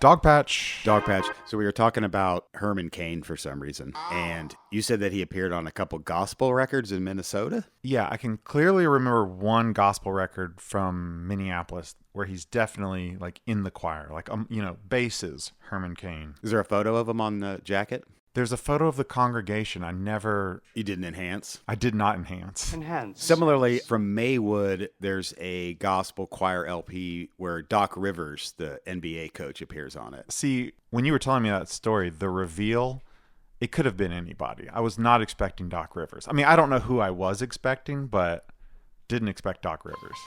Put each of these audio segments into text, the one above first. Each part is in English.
Dogpatch. Dogpatch. So we were talking about Herman Cain for some reason, and you said that he appeared on a couple gospel records in Minnesota? Yeah, I can clearly remember one gospel record from Minneapolis where he's definitely like in the choir, like basses, Herman Cain. Is there a photo of him on the jacket? There's a photo of the congregation. You didn't enhance? I did not enhance. Similarly, from Maywood, there's a gospel choir LP where Doc Rivers, the NBA coach, appears on it. See, when you were telling me that story, the reveal, it could have been anybody. I was not expecting Doc Rivers. I mean, I don't know who I was expecting, but didn't expect Doc Rivers.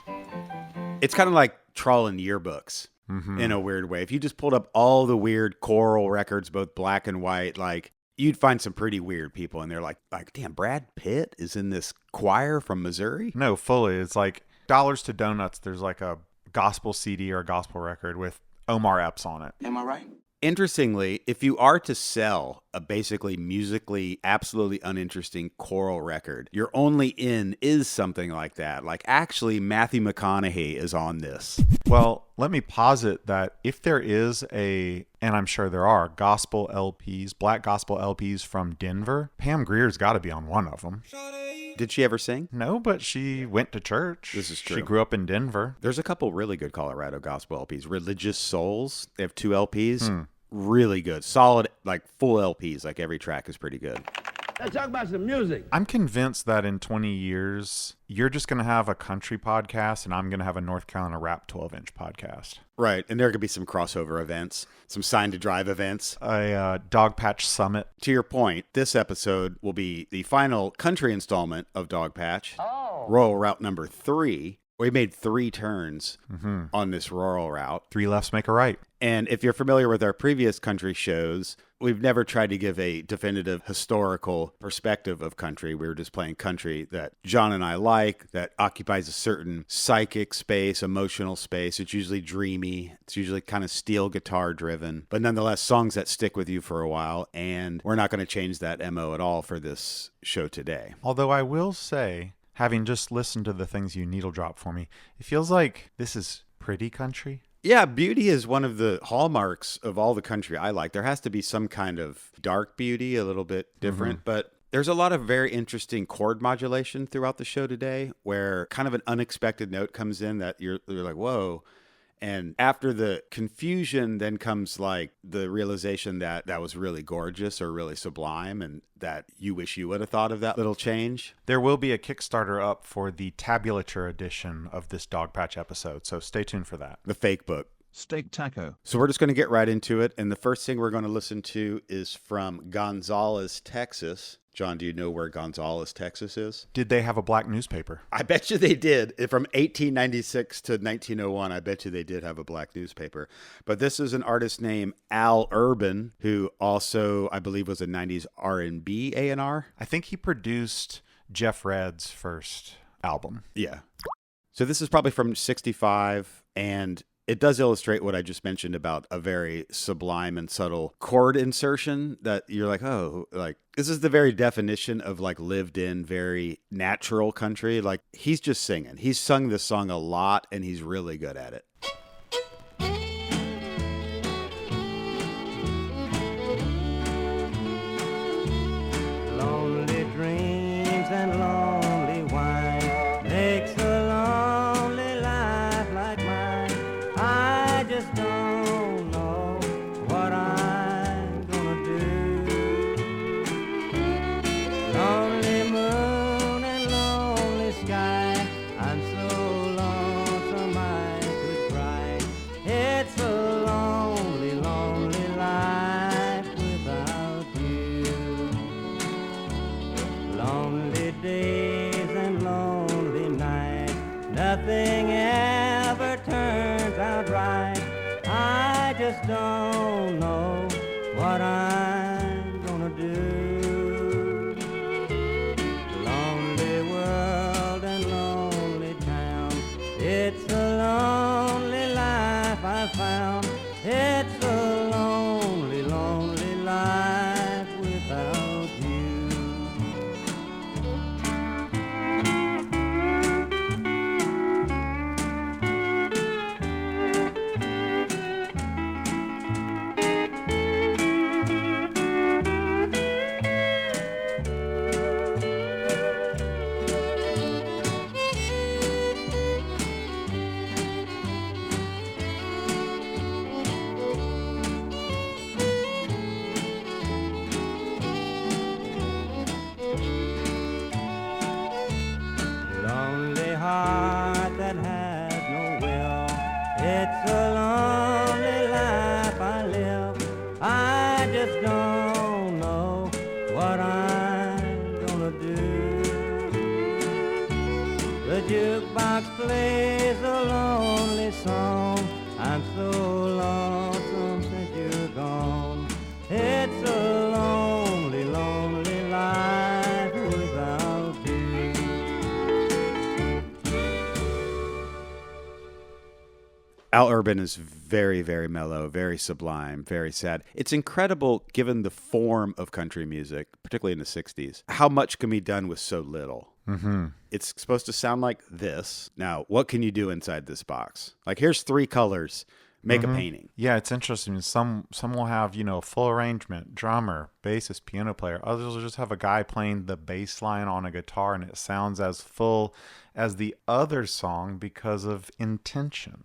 It's kind of like trawling yearbooks. Mm-hmm. In a weird way. If you just pulled up all the weird choral records, both black and white, like you'd find some pretty weird people in there like, damn, Brad Pitt is in this choir from Missouri? No, fully. It's like Dollars to Donuts. There's like a gospel CD or a gospel record with Omar Epps on it. Am I right? Interestingly, if you are to sell a basically musically absolutely uninteresting choral record, your only in is something like that. Like actually Matthew McConaughey is on this. Well, let me posit that if there is and I'm sure there are, gospel LPs, black gospel LPs from Denver, Pam Grier's got to be on one of them. Did she ever sing? No, but she went to church. This is true. She grew up in Denver. There's a couple really good Colorado gospel LPs. Religious Souls. They have 2 LPs. Really good. Solid, like full LPs. Like every track is pretty good. Let's talk about some music. I'm convinced that in 20 years, you're just going to have a country podcast and I'm going to have a North Carolina rap 12-inch podcast. Right. And there could be some crossover events, some Sign to Drive events. A Dogpatch Summit. To your point, this episode will be the final country installment of Dogpatch. Oh. Rural Route number 3. We made 3 turns on this rural route. 3 lefts make a right. And if you're familiar with our previous country shows, we've never tried to give a definitive historical perspective of country. We were just playing country that John and I like, that occupies a certain psychic space, emotional space. It's usually dreamy. It's usually kind of steel guitar driven, but nonetheless, songs that stick with you for a while. And we're not going to change that MO at all for this show today. Although I will say, having just listened to the things you needle drop for me, it feels like this is pretty country. Yeah, beauty is one of the hallmarks of all the country I like. There has to be some kind of dark beauty, a little bit different, but there's a lot of very interesting chord modulation throughout the show today where kind of an unexpected note comes in that you're like, whoa. And after the confusion, then comes like the realization that that was really gorgeous or really sublime and that you wish you would have thought of that little change. There will be a Kickstarter up for the tabulature edition of this Dogpatch episode, so stay tuned for that. The fake book. Steak taco. So we're just going to get right into it. And the first thing we're going to listen to is from Gonzales, Texas. John, do you know where Gonzales, Texas is? Did they have a black newspaper? I bet you they did. From 1896 to 1901, I bet you they did have a black newspaper. But this is an artist named Al Urban, who also, I believe, was a 90s R&B A&R. I think he produced Jeff Redd's first album. Yeah. So this is probably from 65, and it does illustrate what I just mentioned about a very sublime and subtle chord insertion that you're like, oh, like this is the very definition of like lived in, very natural country. Like he's just singing. He's sung this song a lot and he's really good at it. Lonely dreams and lonely wine makes a lonely life like mine. I just don't know what I'm gonna do. Lonely moon and lonely sky, I'm so lonesome I could what I'm gonna do. The jukebox plays a lonely song. I'm so lonesome since you're gone. It's a lonely, lonely life without you. Al Urban is very, very mellow, very sublime, very sad. It's incredible, given the form of country music, particularly in the 60s, how much can be done with so little. Mm-hmm. It's supposed to sound like this. Now, what can you do inside this box? Like, here's 3 colors. Make a painting. Yeah, it's interesting. Some will have, full arrangement, drummer, bassist, piano player. Others will just have a guy playing the bass line on a guitar, and it sounds as full as the other song because of intention.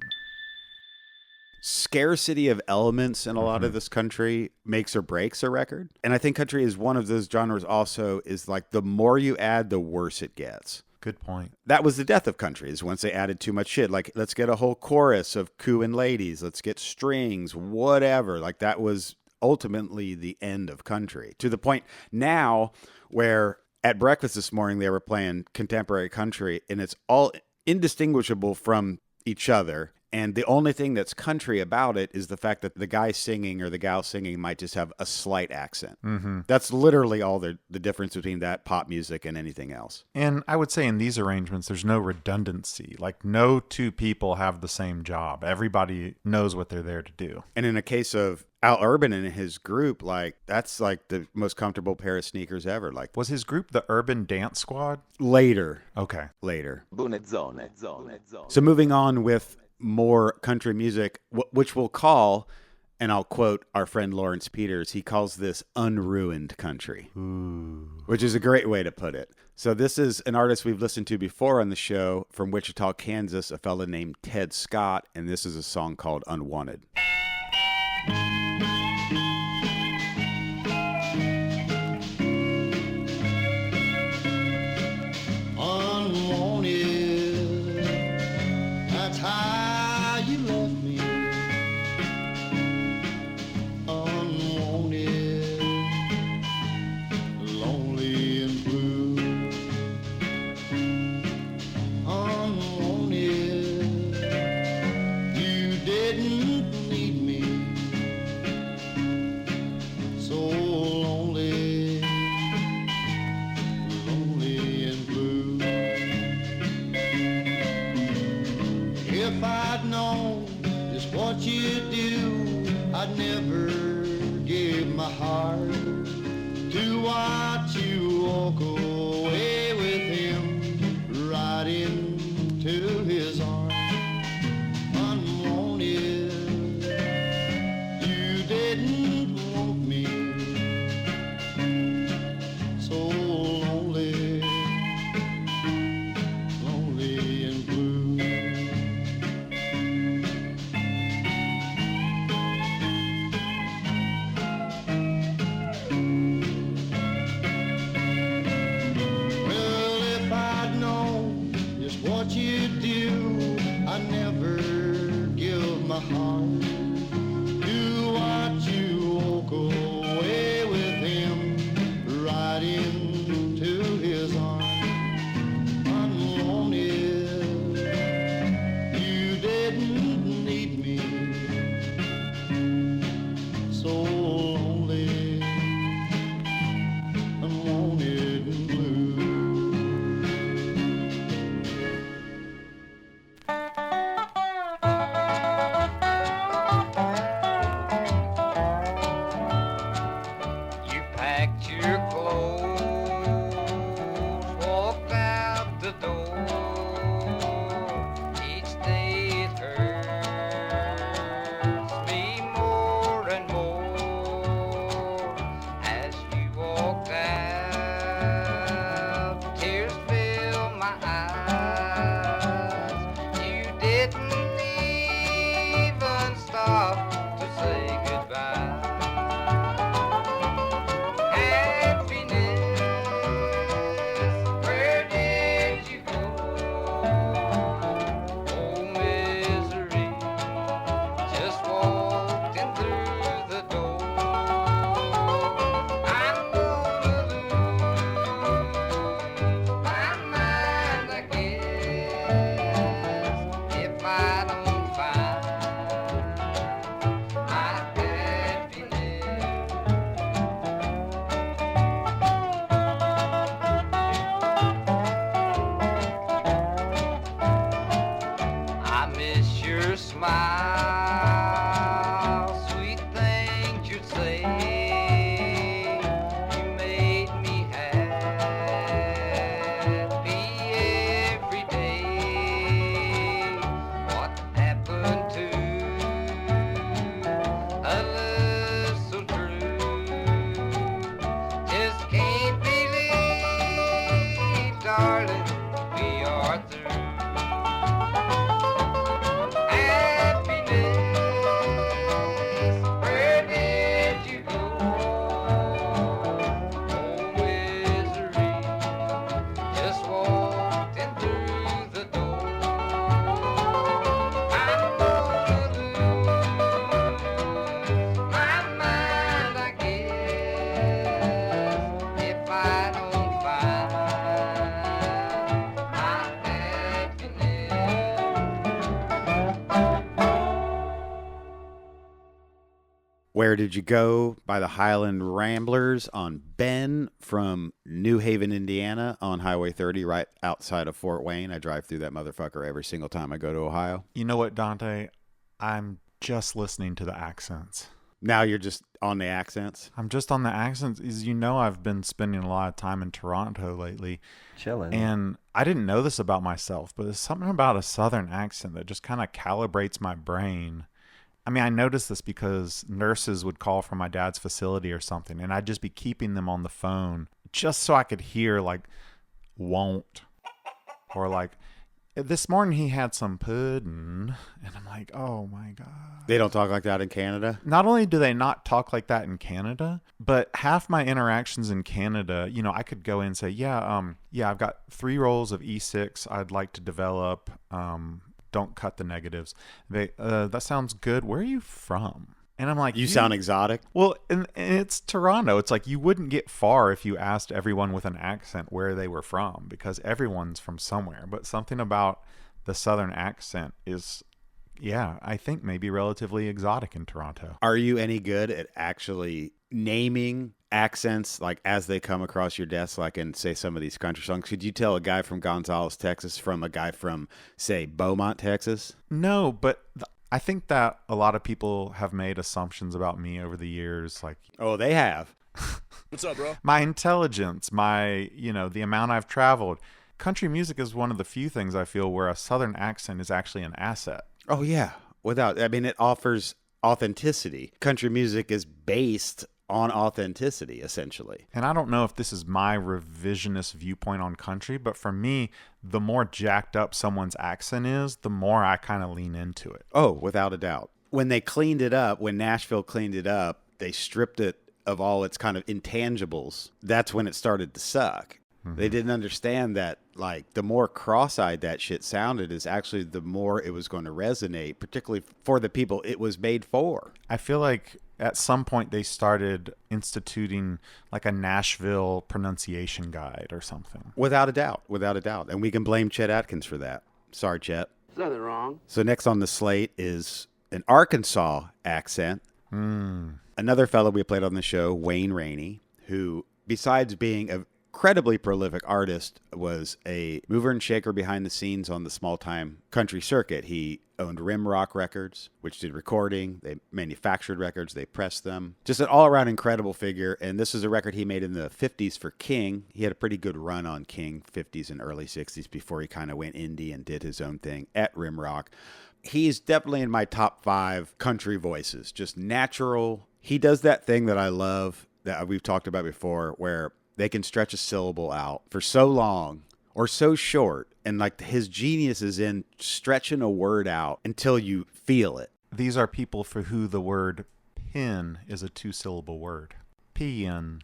Scarcity of elements in a lot of this country makes or breaks a record. And I think country is one of those genres also, is like the more you add, the worse it gets. Good point. That was the death of country, is once they added too much shit. Like, let's get a whole chorus of cooing ladies. Let's get strings, whatever. Like, that was ultimately the end of country. To the point now where at breakfast this morning, they were playing contemporary country, and it's all indistinguishable from each other. And the only thing that's country about it is the fact that the guy singing or the gal singing might just have a slight accent. Mm-hmm. That's literally all the difference between that pop music and anything else. And I would say in these arrangements, there's no redundancy. Like, no two people have the same job. Everybody knows what they're there to do. And in a case of Al Urban and his group, like, that's like the most comfortable pair of sneakers ever. Like, Was his group the Urban Dance Squad? later. Okay. Later. Zone. So moving on with more country music, which we'll call, and I'll quote our friend Lawrence Peters, he calls this unruined country. Ooh. Which is a great way to put it. So this is an artist we've listened to before on the show from Wichita, Kansas, a fella named Ted Scott, and this is a song called Unwanted. I'd never give my heart to watch you walk away with him right into his arms. Unwanted, you didn't want me, so lonely, lonely and blue. My heart to watch you walk away with him right into his arms. Unwanted, you didn't need me, so lonely, unwanted and blue. Where Did You Go by the Highland Ramblers on Ben from New Haven, Indiana on Highway 30 right outside of Fort Wayne. I drive through that motherfucker every single time I go to Ohio. You know what, Dante? I'm just listening to the accents. Now you're just on the accents? I'm just on the accents. As you know, I've been spending a lot of time in Toronto lately. Chilling. And I didn't know this about myself, but there's something about a Southern accent that just kind of calibrates my brain. I mean, I noticed this because nurses would call from my dad's facility or something, and I'd just be keeping them on the phone just so I could hear, like, won't. Or, like, this morning he had some pudding, and I'm like, oh, my God. They don't talk like that in Canada? Not only do they not talk like that in Canada, but half my interactions in Canada, you know, I could go in and say, yeah, I've got 3 rolls of E6 I'd like to develop. Don't cut the negatives. That sounds good. Where are you from? And I'm like, you sound exotic. Well, and it's Toronto. It's like you wouldn't get far if you asked everyone with an accent where they were from, because everyone's from somewhere. But something about the Southern accent is, yeah, I think maybe relatively exotic in Toronto. Are you any good at actually naming accents like as they come across your desk, like in, say, some of these country songs? Could you tell a guy from Gonzales, Texas from a guy from, say, Beaumont, Texas? No, but I think that a lot of people have made assumptions about me over the years, like, oh, they have. What's up, bro? My intelligence, my, the amount I've traveled. Country music is one of the few things I feel where a Southern accent is actually an asset. Oh, yeah. It offers authenticity. Country music is based on authenticity, essentially. And I don't know if this is my revisionist viewpoint on country, but for me, the more jacked up someone's accent is, the more I kind of lean into it. Oh, without a doubt. When they cleaned it up, when Nashville cleaned it up, they stripped it of all its kind of intangibles. That's when it started to suck. Mm-hmm. They didn't understand that, like, the more cross-eyed that shit sounded is actually the more it was going to resonate, particularly for the people it was made for. I feel like at some point they started instituting like a Nashville pronunciation guide or something. Without a doubt. And we can blame Chet Atkins for that. Sorry, Chet. There's nothing wrong. So next on the slate is an Arkansas accent. Another fellow we played on the show, Wayne Rainey, who, besides being a incredibly prolific artist, was a mover and shaker behind the scenes on the small-time country circuit. He owned Rim Rock Records, which did recording. They manufactured records. They pressed them. Just an all-around incredible figure, and this is a record he made in the 50s for King. He had a pretty good run on King, 50s and early 60s, before he kind of went indie and did his own thing at Rim Rock. He's definitely in my top 5 country voices. Just natural. He does that thing that I love that we've talked about before, where they can stretch a syllable out for so long or so short. And like his genius is in stretching a word out until you feel it. These are people for who the word pin is a 2-syllable word. Pin.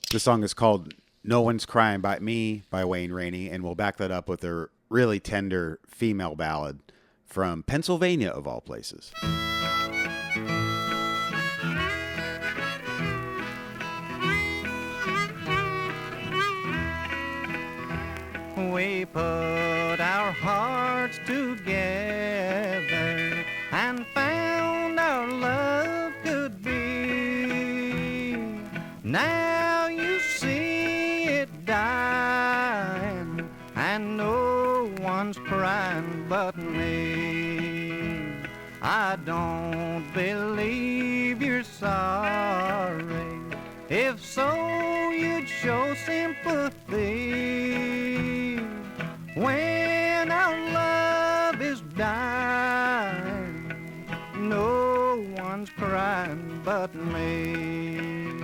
The song is called No One's Crying But Me by Wayne Rainey. And we'll back that up with a really tender female ballad from Pennsylvania, of all places. We put our hearts together and found our love could be. Now you see it dying and no one's crying but me. I don't believe you're sorry. If so, you'd show sympathy. When our love is dying, no one's crying but me.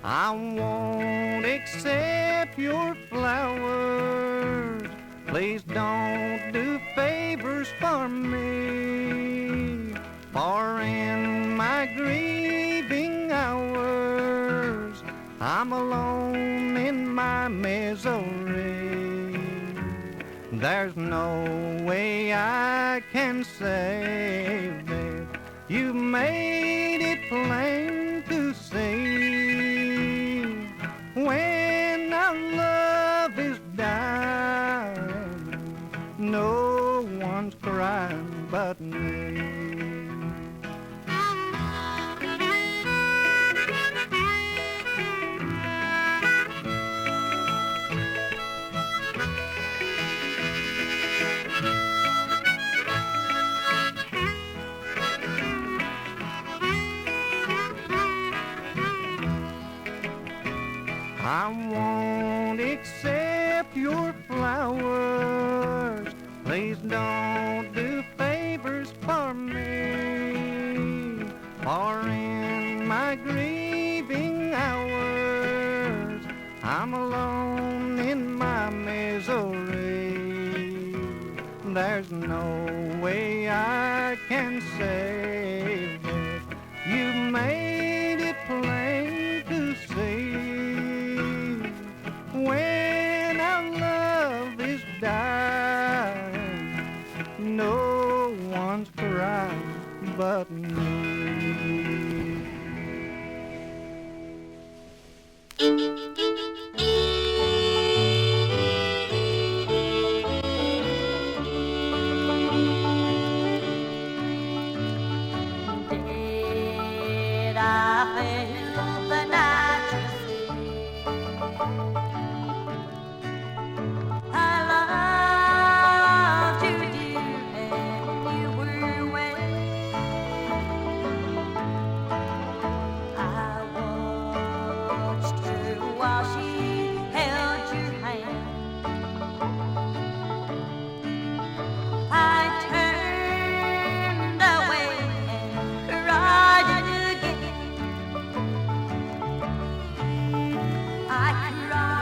I won't accept your flowers Please don't do favors for me, for in my grieving hours I'm alone in my misery. There's no way I can save it. You made it plain to see. When our love is dying, no one's crying but me. I won't accept your flowers. Please don't do favors for me, for in my grieving hours I'm alone in my misery. There's no way I can save it. You made it plain to see. When our love is dying, no one's crying but me. Did I feel the night you see? I loved you, dear, and you were away. I watched her while she held your hand. I turned away and cried again. I cried.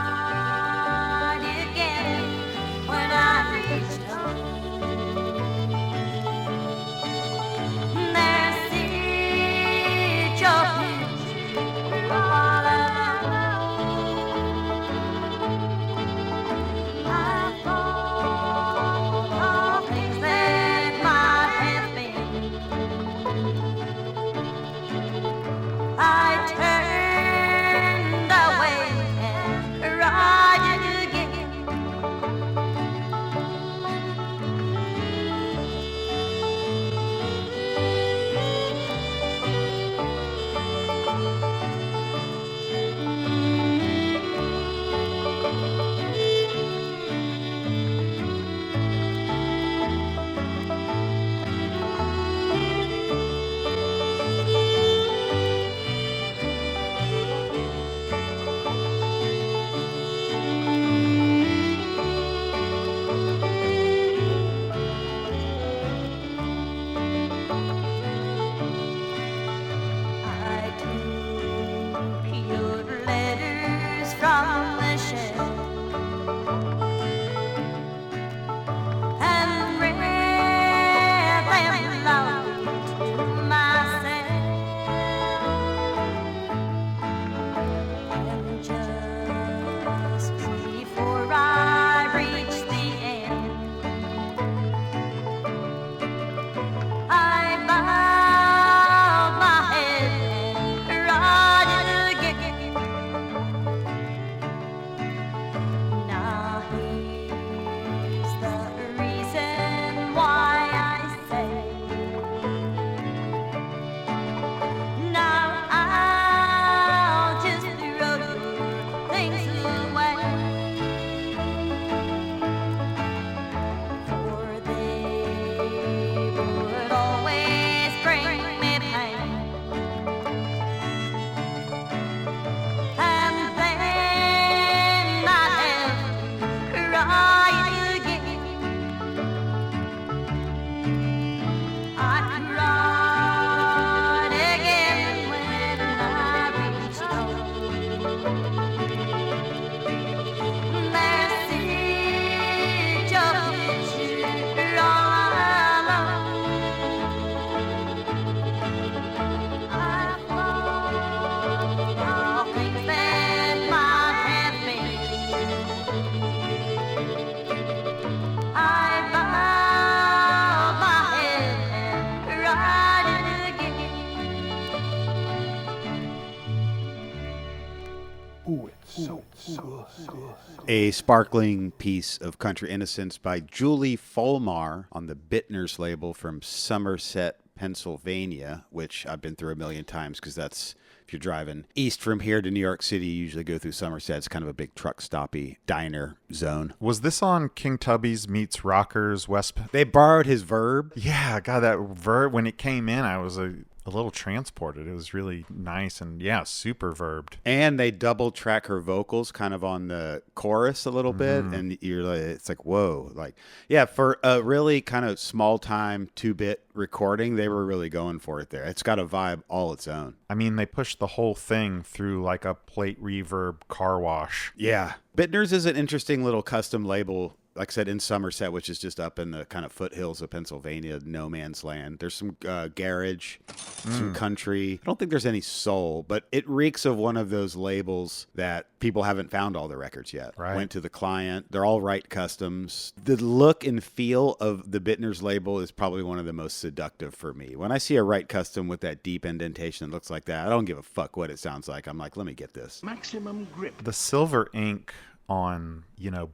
A sparkling piece of country innocence by Julie Folmar on the Bittner's label from Somerset, Pennsylvania, which I've been through a million times because that's, if you're driving east from here to New York City, you usually go through Somerset. It's kind of a big truck stoppy diner zone. Was this on King Tubby's Meets Rockers West? They borrowed his Verb. Yeah, God, that Verb, when it came in, I was a little transported. It was really nice and, yeah, super verbed. And they double track her vocals kind of on the chorus a little bit. And you're like, it's like, whoa. Like, yeah, for a really kind of small time 2-bit recording, they were really going for it there. It's got a vibe all its own. I mean, they pushed the whole thing through like a plate reverb car wash. Yeah. Bittner's is an interesting little custom label, like I said, in Somerset, which is just up in the kind of foothills of Pennsylvania, no man's land. There's some garage, some country. I don't think there's any soul, but it reeks of one of those labels that people haven't found all the records yet. Right. Went to the client. They're all Rite customs. The look and feel of the Bittner's label is probably one of the most seductive for me. When I see a Rite custom with that deep indentation that looks like that, I don't give a fuck what it sounds like. I'm like, let me get this. Maximum grip. The silver ink on,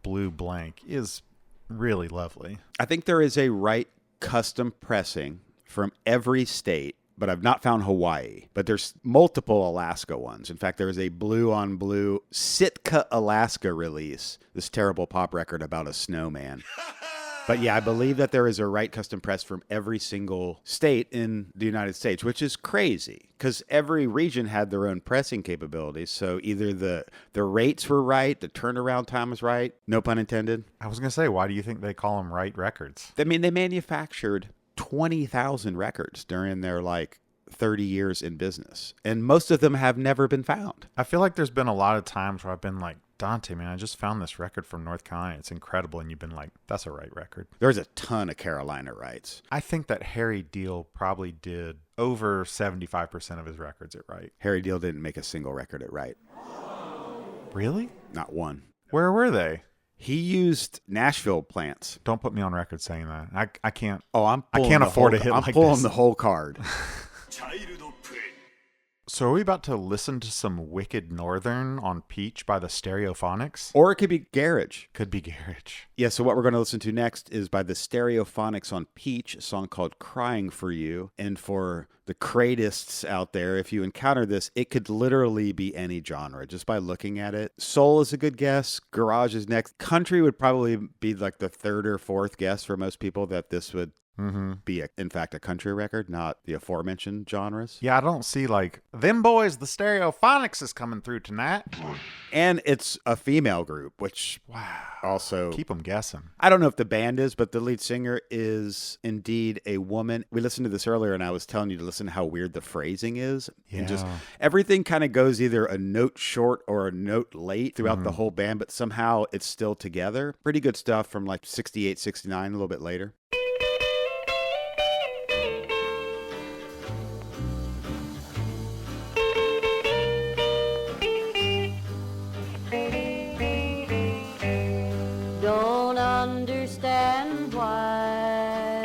blue blank is really lovely. I think there is a Rite custom pressing from every state, but I've not found Hawaii. But there's multiple Alaska ones. In fact, there is a blue on blue Sitka, Alaska release, this terrible pop record about a snowman. But yeah, I believe that there is a Rite custom press from every single state in the United States, which is crazy because every region had their own pressing capabilities. So either the rates were right, the turnaround time was right, no pun intended. I was going to say, why do you think they call them Rite Records? I mean, they manufactured 20,000 records during their 30 years in business, and most of them have never been found. I feel like there's been a lot of times where I've been like, Dante, man, I just found this record from North Carolina. It's incredible. And you've been like, that's a Rite record. There's a ton of Carolina Rites. I think that Harry Deal probably did over 75% of his records at Rite. Harry Deal didn't make a single record at Rite. Really? Not one. Where were they? He used Nashville plants. Don't put me on record saying that. I can't. Oh, I can't afford a hit I'm like pulling this. the whole card. So are we about to listen to some Wicked Northern on Peach by the Stereophonics? Or it could be Garage. Could be Garage. Yeah, so what we're going to listen to next is by the Stereophonics on Peach, a song called Crying for You. And for the cratists out there, if you encounter this, it could literally be any genre just by looking at it. Soul is a good guess. Garage is next. Country would probably be like the third or fourth guess for most people that this would be, in fact, a country record, not the aforementioned genres. Yeah, I don't see them boys, the Stereophonics is coming through tonight. And it's a female group, which also... Keep them guessing. I don't know if the band is, but the lead singer is indeed a woman. We listened to this earlier, and I was telling you to listen to how weird the phrasing is. Yeah. And just everything kind of goes either a note short or a note late throughout the whole band, but somehow it's still together. Pretty good stuff from 68, 69, a little bit later. Don't understand why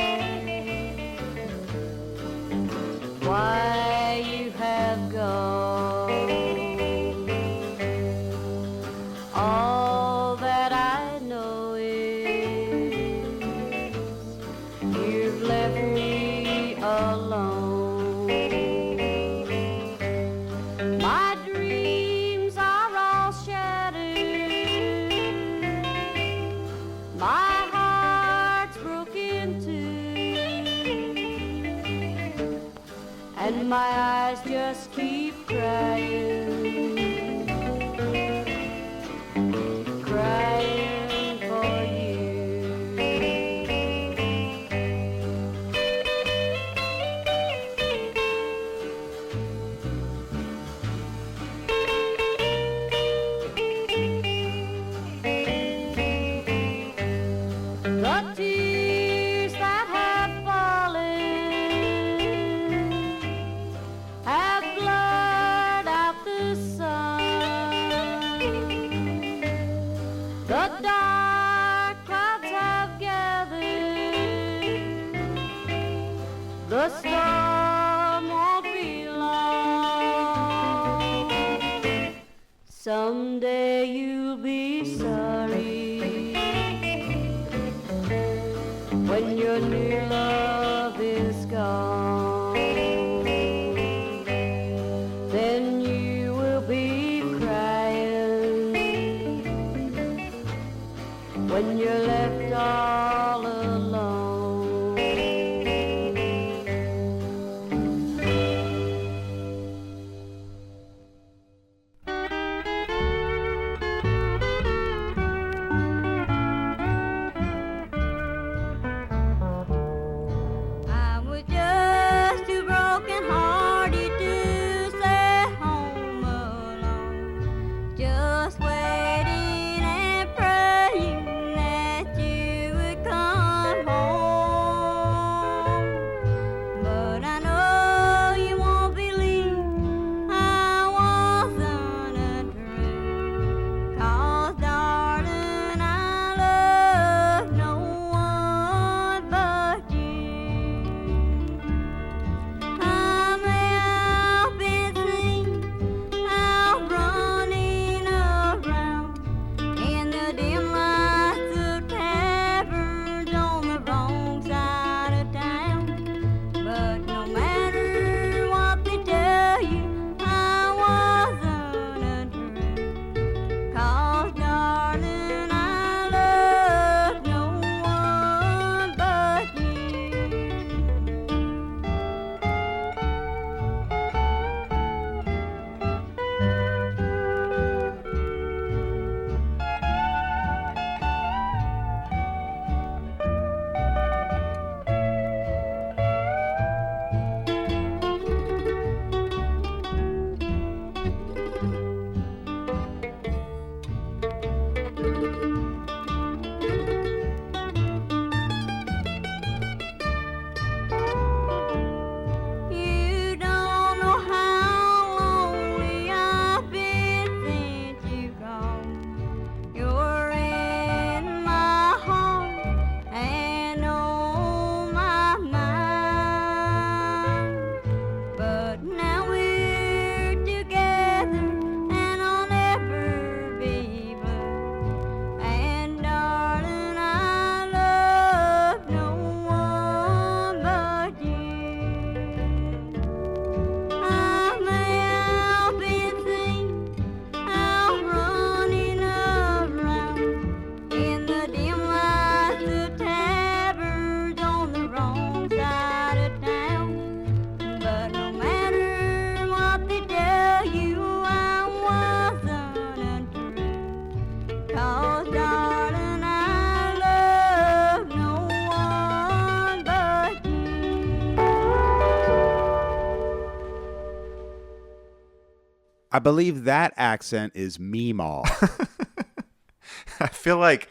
you have gone. All that I know is you've left me alone. My dreams are all shattered. My heart's broken too, and my eyes just keep crying, crying for you. The tears that have fallen have blood Someday you'll be sorry when your new love is gone. Then you will be crying when you're left all alone. I was just too broken hearted to stay home alone, just waiting and praying that you would come home. But I know you won't believe I wasn't untrue, 'cause darling, I love no one but you. I may have been seen out running around in the dim lights of taverns on the wrong side of town. But no matter what they tell you, I wasn't untrue, 'cause darling, I love no one but you. You don't know how lonely I've been since you gone. You're in my heart and on my mind. But now we're together and I'll never be blue. And darling, I love no one but you. I may have been seen out running around in the dim lights of taverns on the wrong side of town. But no matter what they tell you, I wasn't untrue, 'cause darling, I love no one but you. I believe that accent is Meemaw. I feel like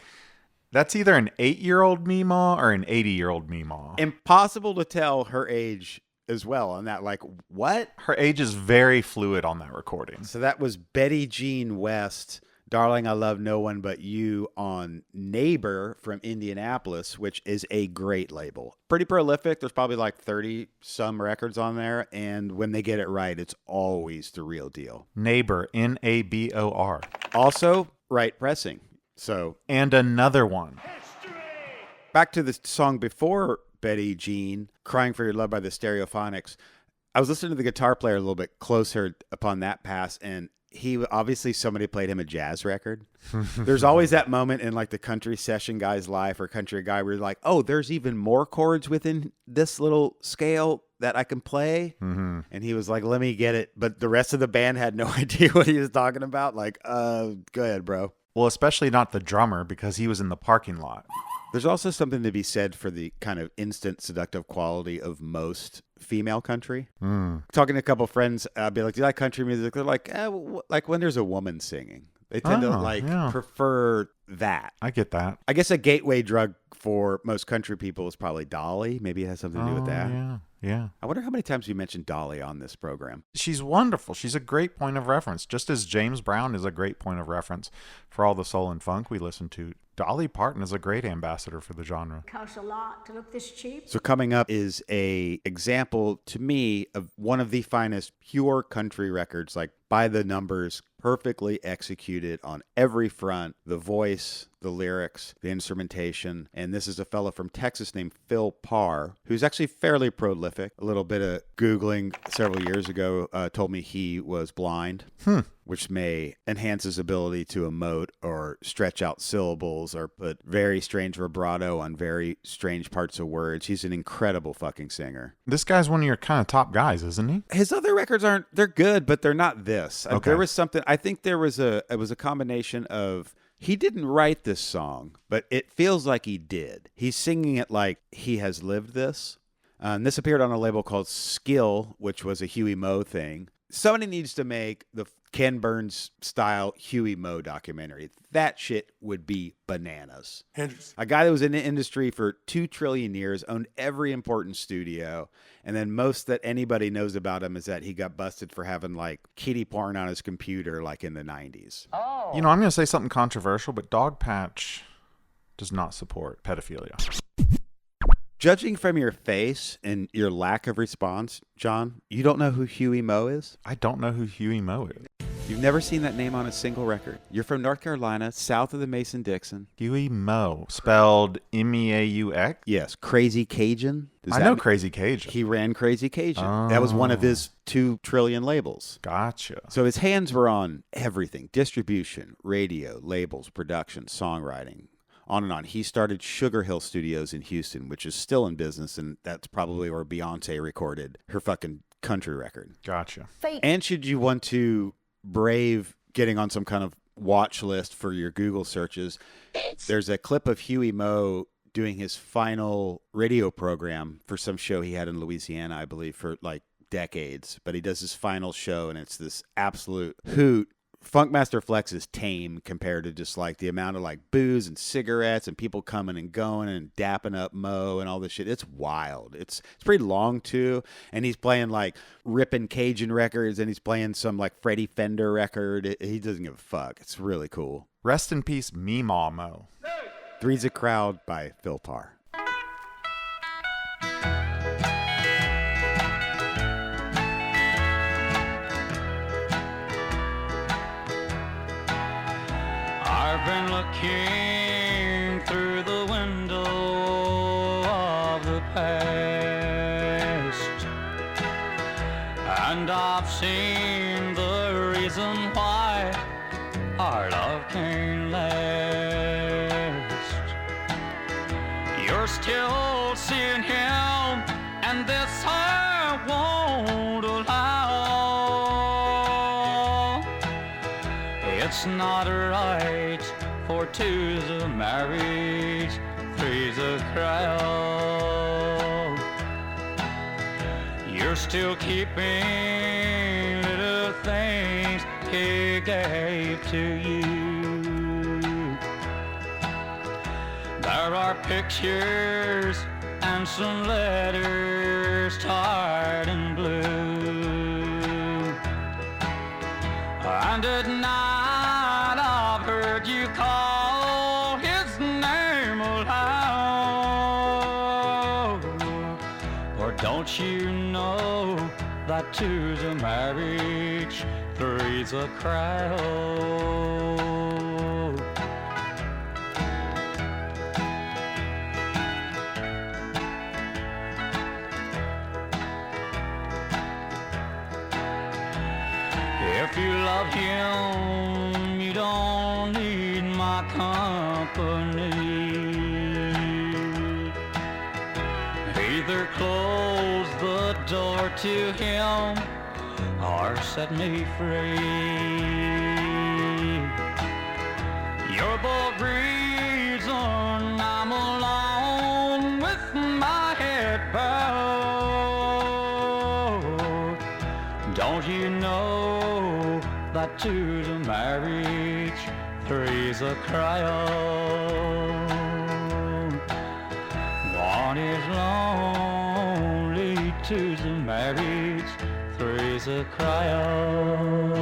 that's either an 8-year-old Meemaw or an 80-year-old Meemaw. Impossible to tell her age as well on that. Like, what? Her age is very fluid on that recording. So that was Betty Jean West, Darling, I Love No One But You on Neighbor from Indianapolis, which is a great label. Pretty prolific. There's probably like 30 some records on there. And when they get it right, it's always the real deal. Neighbor, Nabor. Also, Rite Pressing. So And another one. back to the song before Betty Jean, Crying for Your Love by the Stereophonics. I was listening to the guitar player a little bit closer upon that pass, and he obviously somebody played him a jazz record. There's always that moment in like the country session guy's life or country guy where you're like, oh, there's even more chords within this little scale that I can play. Mm-hmm. And he was like, let me get it. But the rest of the band had no idea what he was talking about. Like, go ahead, bro. Well, especially not the drummer because he was in the parking lot. There's also something to be said for the kind of instant seductive quality of most female country. Talking to a couple friends, I'd be like, do you like country music? They're like, like when there's a woman singing. They tend to prefer that. I get that. I guess a gateway drug for most country people is probably Dolly. Maybe it has something to do with that. Yeah. I wonder how many times we mentioned Dolly on this program. She's wonderful. She's a great point of reference, just as James Brown is a great point of reference for all the soul and funk we listen to. Dolly Parton is a great ambassador for the genre. Costs a lot to look this cheap. So coming up is a example to me of one of the finest pure country records, like by the numbers, perfectly executed on every front. The voice, the lyrics, the instrumentation. And this is a fellow from Texas named Phil Parr, who's actually fairly prolific. A little bit of Googling several years ago told me he was blind, which may enhance his ability to emote or stretch out syllables or put very strange vibrato on very strange parts of words. He's an incredible fucking singer. This guy's one of your kind of top guys, isn't he? His other records they're good, but they're not this. Okay. There was something, I think it was a combination of, he didn't write this song, but it feels like he did. He's singing it like he has lived this. And this appeared on a label called Skill, which was a Huey Meaux thing. Somebody needs to make the Ken Burns style Huey Meaux documentary. That shit would be bananas. A guy that was in the industry for 2 trillion years, owned every important studio, and then most that anybody knows about him is that he got busted for having like kiddie porn on his computer like in the 90s. You know, I'm going to say something controversial, but Dogpatch does not support pedophilia. Judging from your face and your lack of response, John, you don't know who Huey Meaux is? I don't know who Huey Meaux is. You've never seen that name on a single record. You're from North Carolina, south of the Mason-Dixon. Huey Meaux, spelled M-E-A-U-X? Yes, Crazy Cajun. I know Crazy Cajun. He ran Crazy Cajun. That was one of his 2 trillion labels. Gotcha. So his hands were on everything. Distribution, radio, labels, production, songwriting. On and on. He started Sugar Hill Studios in Houston, which is still in business, and that's probably where Beyonce recorded her fucking country record. Gotcha. And should you want to brave getting on some kind of watch list for your Google searches, there's a clip of Huey Meaux doing his final radio program for some show he had in Louisiana, I believe, for like decades. But he does his final show, and it's this absolute hoot. Funkmaster Flex is tame compared to just like the amount of like booze and cigarettes and people coming and going and dapping up Mo and all this shit. It's wild. It's pretty long too. And he's playing like ripping Cajun records and he's playing some like Freddie Fender record. He doesn't give a fuck. It's really cool. Rest in peace, Meemaw Mo. Three's a Crowd by Phil Parr. I've been looking through the window of the past, and I've seen the reason why our love can't last. You're still seeing him, and this I won't allow. It's not right for two's a marriage, three's a crowd. You're still keeping little things he gave to you. There are pictures and some letters tied in blue. And at night I've heard you call his name aloud. Or don't you know that two's a marriage, three's a crowd. If you love him, you don't need my company. Either close the door to him or set me free. You're the reason I'm alone with my head bowed. Don't you know that two's a marriage, three's a crowd. One is lonely, two's a marriage, three's a crowd.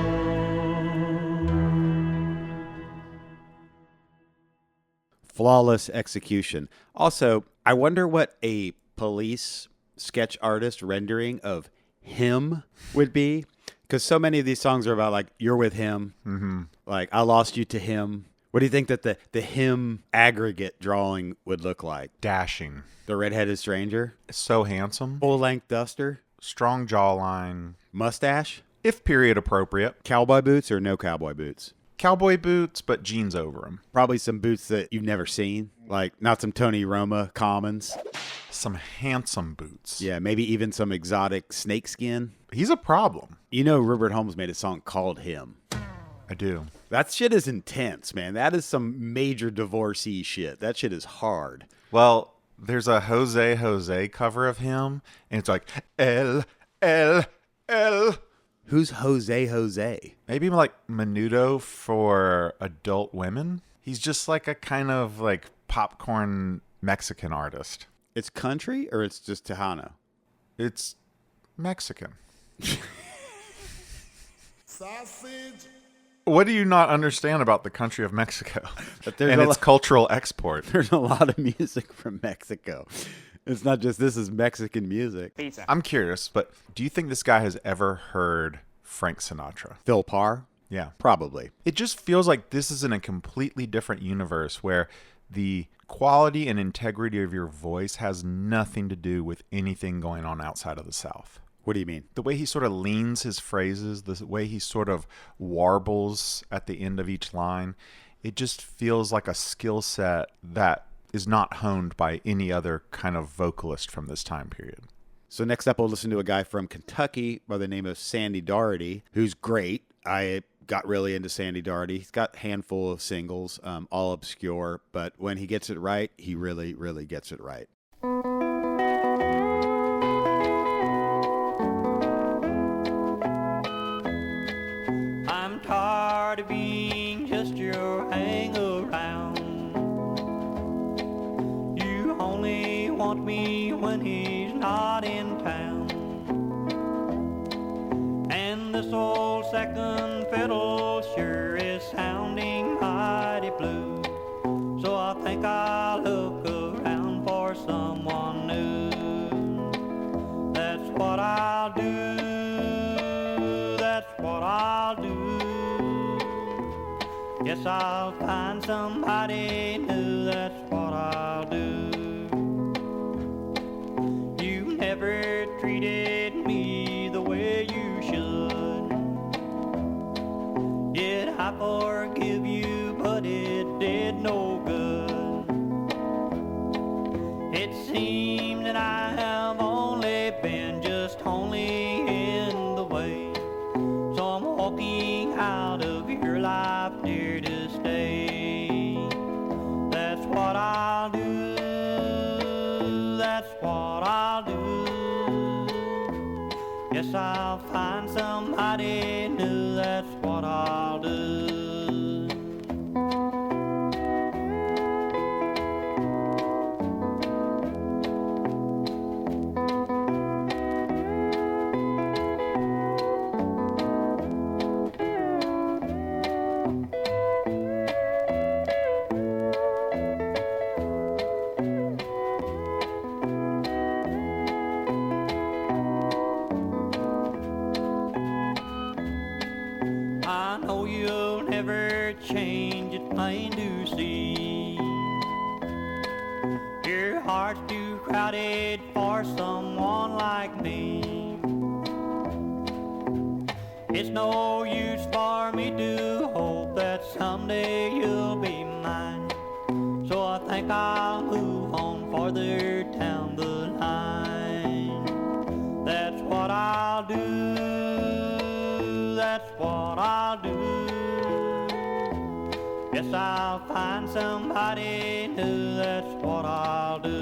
Flawless execution. Also, I wonder what a police sketch artist rendering of him would be. Because so many of these songs are about, like, you're with him. Mm-hmm. Like, I lost you to him. What do you think that the him aggregate drawing would look like? Dashing. The redheaded stranger? So handsome. Full-length duster? Strong jawline. Mustache? If period appropriate. Cowboy boots or no cowboy boots? Cowboy boots, but jeans over them. Probably some boots that you've never seen. Like, not some Tony Roma Commons. Some handsome boots. Yeah, maybe even some exotic snakeskin. He's a problem. You know Rupert Holmes made a song called Him. I do. That shit is intense, man. That is some major divorcee shit. That shit is hard. Well, there's a Jose cover of him, and it's like, L. Who's Jose? Maybe like Menudo for adult women. He's just like a kind of like popcorn Mexican artist. It's country or it's just Tejano? It's Mexican. Sausage. What do you not understand about the country of Mexico But and its cultural export? There's a lot of music from Mexico. It's not just this is Mexican music. Pizza. I'm curious, but do you think this guy has ever heard Frank Sinatra? Phil Parr? Yeah. Probably. It just feels like this is in a completely different universe where the quality and integrity of your voice has nothing to do with anything going on outside of the South. What do you mean? The way he sort of leans his phrases, the way he sort of warbles at the end of each line, it just feels like a skill set that is not honed by any other kind of vocalist from this time period. So next up, we'll listen to a guy from Kentucky by the name of Sandy Doherty, who's great. I got really into Sandy Doherty. He's got a handful of singles, all obscure, but when he gets it right, he really, really gets it right. I'm tired of being just your hang around. You only want me when he's not in town. And this old second fiddle sure is sounding mighty blue. So I think I'll look around for someone new. That's what I'll do. That's what I'll do. Yes, I'll find somebody new. That's what I'll do. You never treated me the way you should. Yet I forgive you, but it did no good. It seems that I have only been just only in the way. So I'm walking out of your life, dear, to stay. That's what I'll do. That's what I'll do. Yes, I'll find somebody new. That's what I'll do. I know you'll never change, it's plain to see. Your heart's too crowded for someone like me. It's no use for me to hope that someday you'll be mine. So I think I'll move on farther down the line. That's what I'll do. That's what I'll do. Yes, I'll find somebody new. That's what I'll do.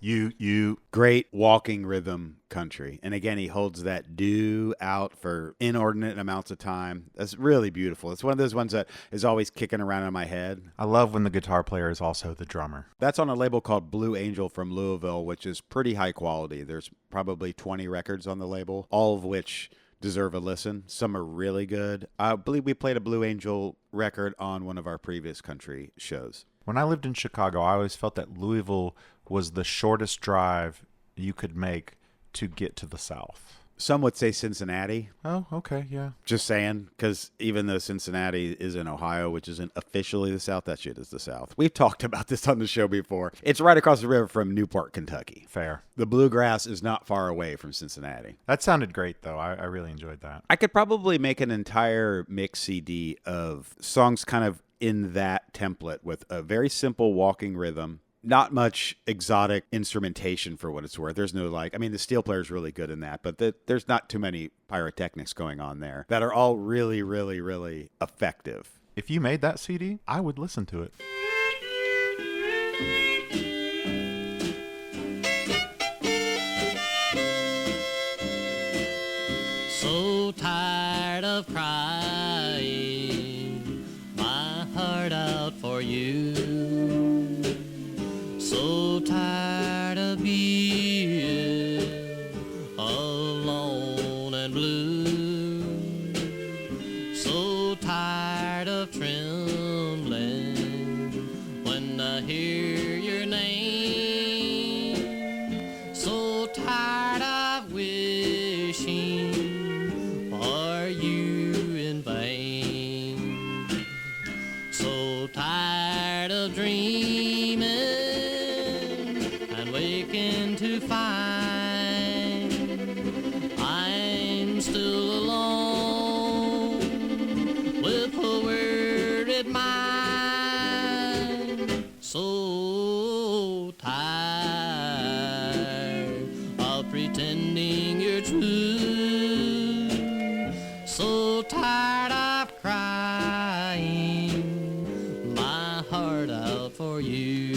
You. Great walking rhythm country. And again, he holds that do out for inordinate amounts of time. That's really beautiful. It's one of those ones that is always kicking around in my head. I love when the guitar player is also the drummer. That's on a label called Blue Angel from Louisville, which is pretty high quality. There's probably 20 records on the label, all of which deserve a listen. Some are really good. I believe we played a Blue Angel record on one of our previous country shows. When I lived in Chicago, I always felt that Louisville was the shortest drive you could make to get to the South. Some would say Cincinnati. Oh, okay, yeah. Just saying, because even though Cincinnati is in Ohio, which isn't officially the South, that shit is the South. We've talked about this on the show before. It's right across the river from Newport, Kentucky. Fair. The bluegrass is not far away from Cincinnati. That sounded great, though. I really enjoyed that. I could probably make an entire mix CD of songs kind of in that template with a very simple walking rhythm. Not much exotic instrumentation for what it's worth. There's no the steel player is really good in that, but there's not too many pyrotechnics going on there that are all really, really, really effective. If you made that CD, I would listen to it. So tired of crying my heart out for you. So tired of being alone and blue. So tired of trembling when I hear your name. So tired of wishing for you in vain. So tired of dreaming and waking to find I'm still alone with a worried mind. So tired of pretending you're true. So tired of crying my heart out for you.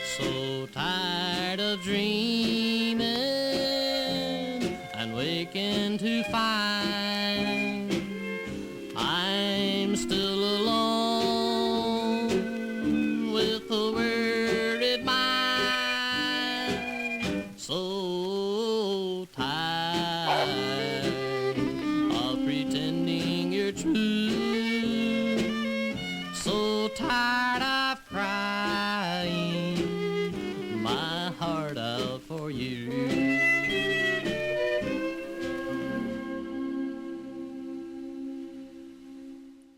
So tired of dreaming and waking to find I'm still alone with a worried mind. So tired of pretending you're true. So tired of crying my heart out for you.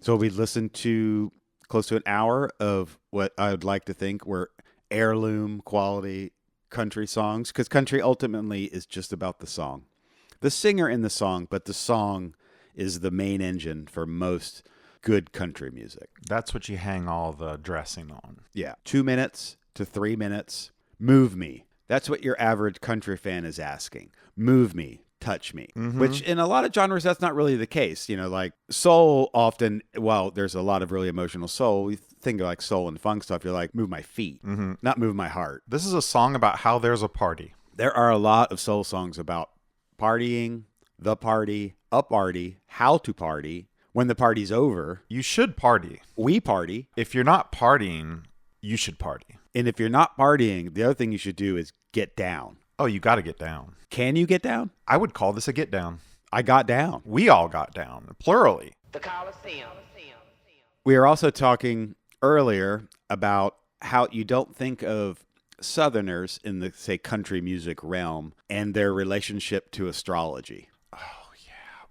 So we listened to close to an hour of what I would like to think were heirloom quality country songs, because country ultimately is just about the song. The singer in the song, but the song is the main engine for most good country music. That's what you hang all the dressing on. Yeah. 2 minutes to 3 minutes. Move me. That's what your average country fan is asking. Move me. Touch me. Mm-hmm. Which in a lot of genres, that's not really the case. You know, like soul often, well, there's a lot of really emotional soul. You think of like soul and funk stuff, you're like, move my feet, not move my heart. This is a song about how there's a party. There are a lot of soul songs about partying, the party, a party, how to party, when the party's over. You should party. We party. If you're not partying, you should party. And if you're not partying, the other thing you should do is get down. Oh, you got to get down. Can you get down? I would call this a get down. I got down. We all got down, plurally. The Coliseum. We were also talking earlier about how you don't think of Southerners in the, say, country music realm and their relationship to astrology.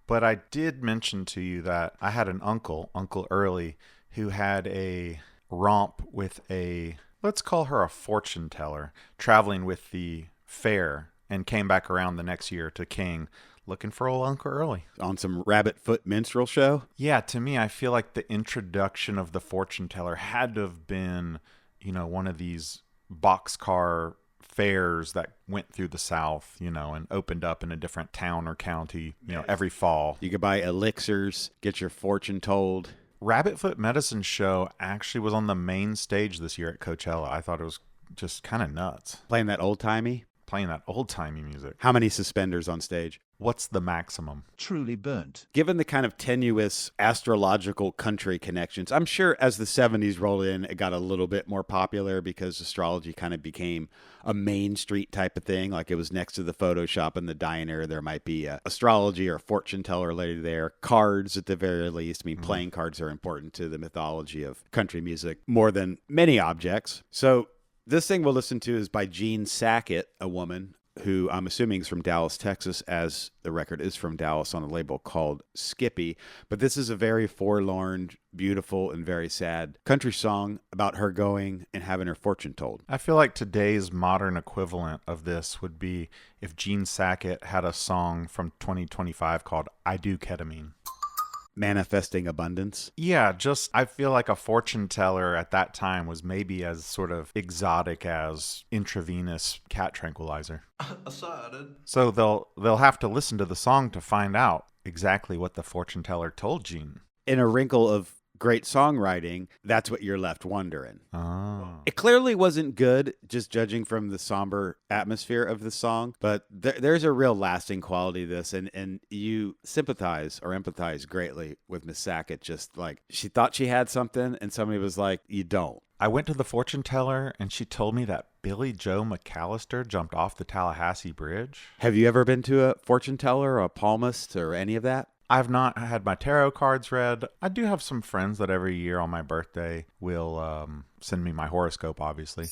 But I did mention to you that I had an uncle, Uncle Early, who had a romp with a, let's call her a fortune teller, traveling with the fair and came back around the next year to King looking for old Uncle Early. On some rabbit foot minstrel show? Yeah, to me, I feel like the introduction of the fortune teller had to have been, you know, one of these boxcar fairs that went through the South, you know, and opened up in a different town or county, you know, every fall. You could buy elixirs, get your fortune told. Rabbit Foot Medicine Show actually was on the main stage this year at Coachella. I thought it was just kind of nuts. Playing that old-timey? Playing that old-timey music. How many suspenders on stage? What's the maximum? Truly burnt. Given the kind of tenuous astrological country connections, I'm sure as the 70s rolled in, it got a little bit more popular because astrology kind of became a main street type of thing. Like it was next to the photo shop in the diner. There might be a astrology or a fortune teller lady there. Cards at the very least. I mean, playing cards are important to the mythology of country music more than many objects. So this thing we'll listen to is by Jean Sackett, a woman who I'm assuming is from Dallas, Texas, as the record is from Dallas on a label called Skippy. But this is a very forlorn, beautiful, and very sad country song about her going and having her fortune told. I feel like today's modern equivalent of this would be if Gene Sackett had a song from 2025 called I Do Ketamine. Manifesting abundance. Yeah, just I feel like a fortune teller at that time was maybe as sort of exotic as intravenous cat tranquilizer. So they'll have to listen to the song to find out exactly what the fortune teller told Gene. In a wrinkle of great songwriting, that's what you're left wondering. Oh. It clearly wasn't good, just judging from the somber atmosphere of the song, but there's a real lasting quality to this, and you sympathize or empathize greatly with Miss Sackett. Just like she thought she had something, and somebody was like, you don't. I went to the fortune teller, and she told me that Billy Joe McAllister jumped off the Tallahassee Bridge. Have you ever been to a fortune teller or a palmist or any of that? I've not had my tarot cards read. I do have some friends that every year on my birthday will send me my horoscope, obviously.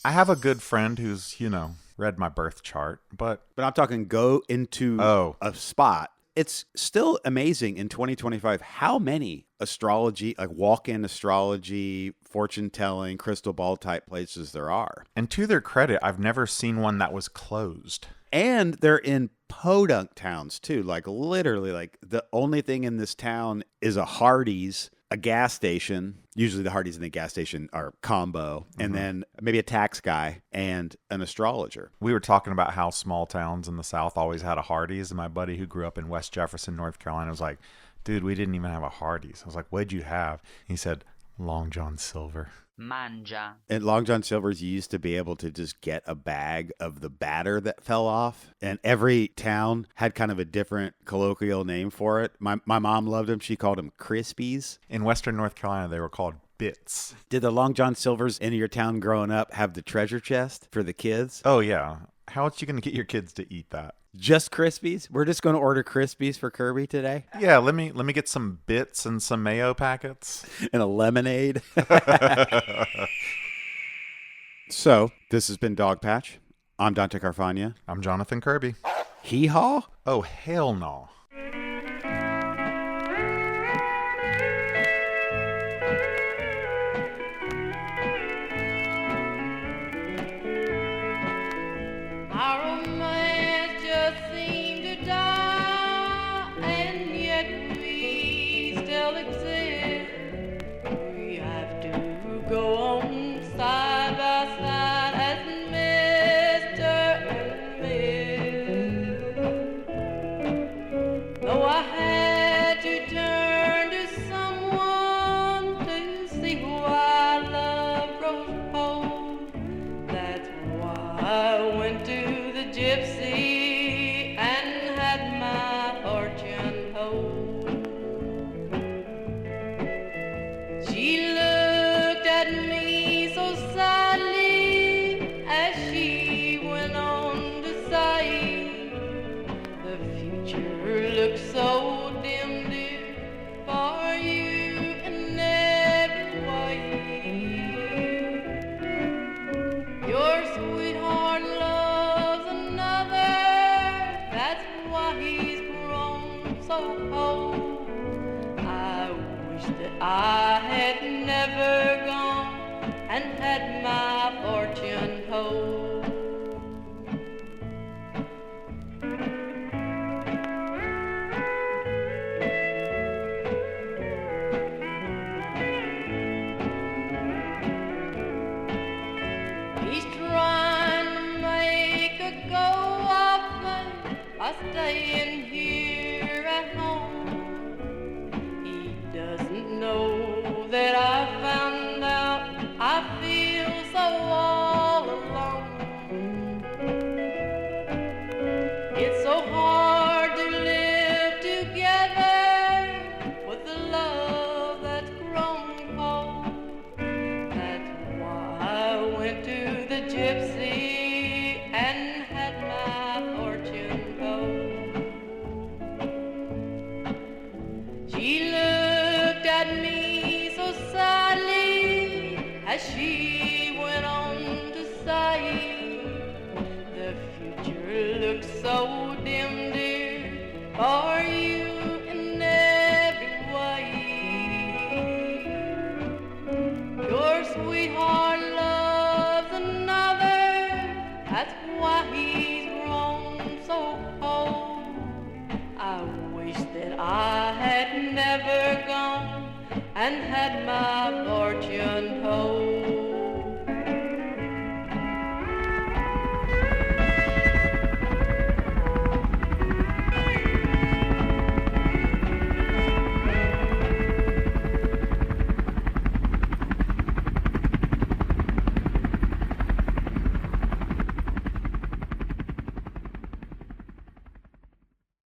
I have a good friend who's, you know, read my birth chart, but I'm talking go into a spot. It's still amazing in 2025 how many astrology, like walk-in astrology, fortune telling, crystal ball type places there are. And to their credit, I've never seen one that was closed. And they're in podunk towns too. Like literally, like the only thing in this town is a Hardee's, a gas station. Usually the Hardee's and the gas station are combo. And then maybe a tax guy and an astrologer. We were talking about how small towns in the South always had a Hardee's. And my buddy who grew up in West Jefferson, North Carolina was like, dude, we didn't even have a Hardee's. I was like, what'd you have? He said, Long John Silver. Manja. At Long John Silver's, you used to be able to just get a bag of the batter that fell off. And every town had kind of a different colloquial name for it. My mom loved them. She called them Crispies. In Western North Carolina, they were called bits. Did the Long John Silver's in your town growing up have the treasure chest for the kids? Oh, yeah. How else you going to get your kids to eat that? Just Crispies? We're just going to order Crispies for Kirby today? Yeah, let me get some bits and some mayo packets. And a lemonade. So, this has been Dogpatch. I'm Dante Carfagna. I'm Jonathan Kirby. Hee-haw? Oh, hell no. Our romance just seemed to die, and yet we still exist. We have to go on side by side as Mr. and Miss. Though I had to turn to someone to see why love grows cold. That's why I went to the gypsy and had my fortune told. She looked at me so sadly as she went on to say, the future looks so dim, dear, for you in every way. Your sweetheart loves another, that's why he's grown so cold. I wish that I had never gone and had my fortune told. staying here at home. He doesn't know that I found out I feel so all alone. It's so hard to live together with the love that's grown cold. That's why I went to the gypsy and had my fortune told. She looked at me so sadly as she went on to say, the future looks so dim, dear, for you in every way. Your sweetheart loves another, that's why he's grown so cold. I wish that I had never gone and had my boy